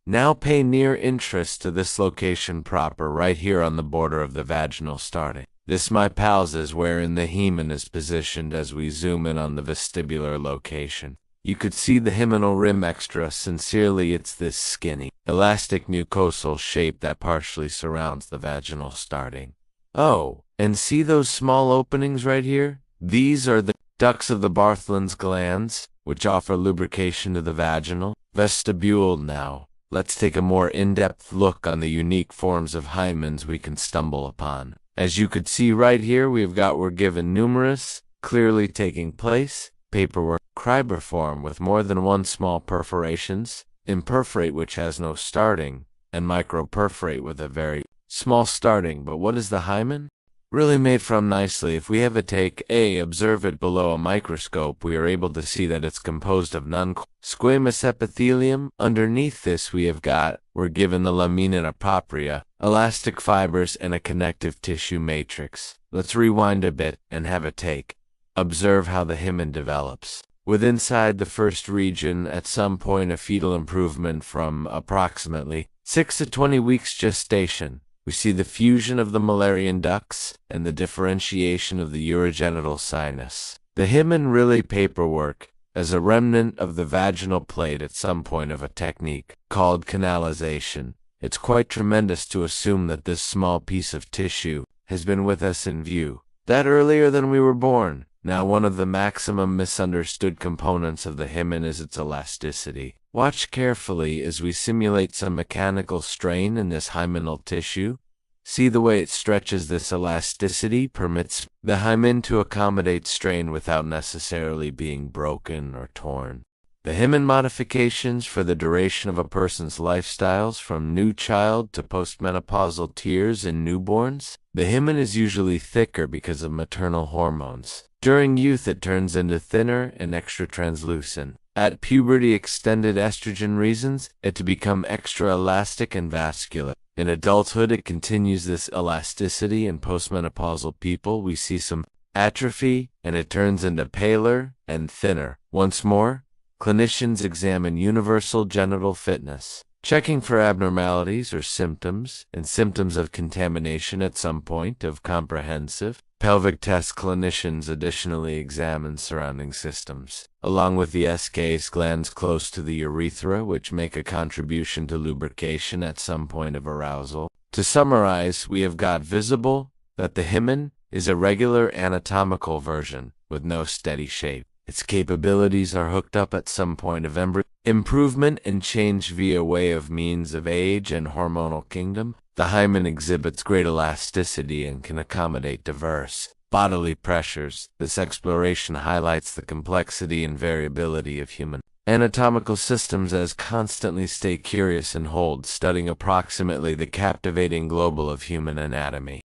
Now pay near interest to this location proper right here on the border of the vaginal starting. This, my pals, is wherein the hymen is positioned as we zoom in on the vestibular location. You could see the hymenal rim extra sincerely. It's this skinny, elastic mucosal shape that partially surrounds the vaginal starting. Oh, and see those small openings right here? These are the ducts of the Bartholin's glands, which offer lubrication to the vaginal vestibule. Now, let's take a more in-depth look on the unique forms of hymens we can stumble upon. As you could see right here, we're given numerous, clearly taking place, paperwork, cribriform with more than one small perforations, imperforate which has no starting, and microperforate with a very small starting. But what is the hymen really made from? Nicely, if we have a take A, observe it below a microscope, we are able to see that it's composed of non-squamous epithelium. Underneath this we're given the lamina propria, elastic fibers, and a connective tissue matrix. Let's rewind a bit and have a take. Observe how the hymen develops. With inside the first region, at some point of fetal improvement from approximately 6 to 20 weeks gestation, we see the fusion of the Mullerian ducts and the differentiation of the urogenital sinus. The hymen really paperwork as a remnant of the vaginal plate at some point of a technique called canalization. It's quite tremendous to assume that this small piece of tissue has been with us in view that earlier than we were born. Now, one of the maximum misunderstood components of the hymen is its elasticity. Watch carefully as we simulate some mechanical strain in this hymenal tissue. See the way it stretches. This elasticity permits the hymen to accommodate strain without necessarily being broken or torn. The hymen modifications for the duration of a person's lifestyles, from new child to postmenopausal tears in newborns. The hymen is usually thicker because of maternal hormones. During youth, it turns into thinner and extra translucent. At puberty, extended estrogen reasons it to become extra elastic and vascular. In adulthood, it continues this elasticity. In postmenopausal people, we see some atrophy, and it turns into paler and thinner. Once more, clinicians examine universal genital fitness, checking for abnormalities or symptoms, and symptoms of contamination at some point of comprehensive pelvic test. Clinicians additionally examine surrounding systems, along with the SK's glands close to the urethra, which make a contribution to lubrication at some point of arousal. To summarize, we have got visible that the hymen is a regular anatomical version with no steady shape. Its capabilities are hooked up at some point of improvement and change via way of means of age and hormonal kingdom. The hymen exhibits great elasticity and can accommodate diverse bodily pressures. This exploration highlights the complexity and variability of human anatomical systems. As constantly stay curious and hold studying approximately the captivating global of human anatomy.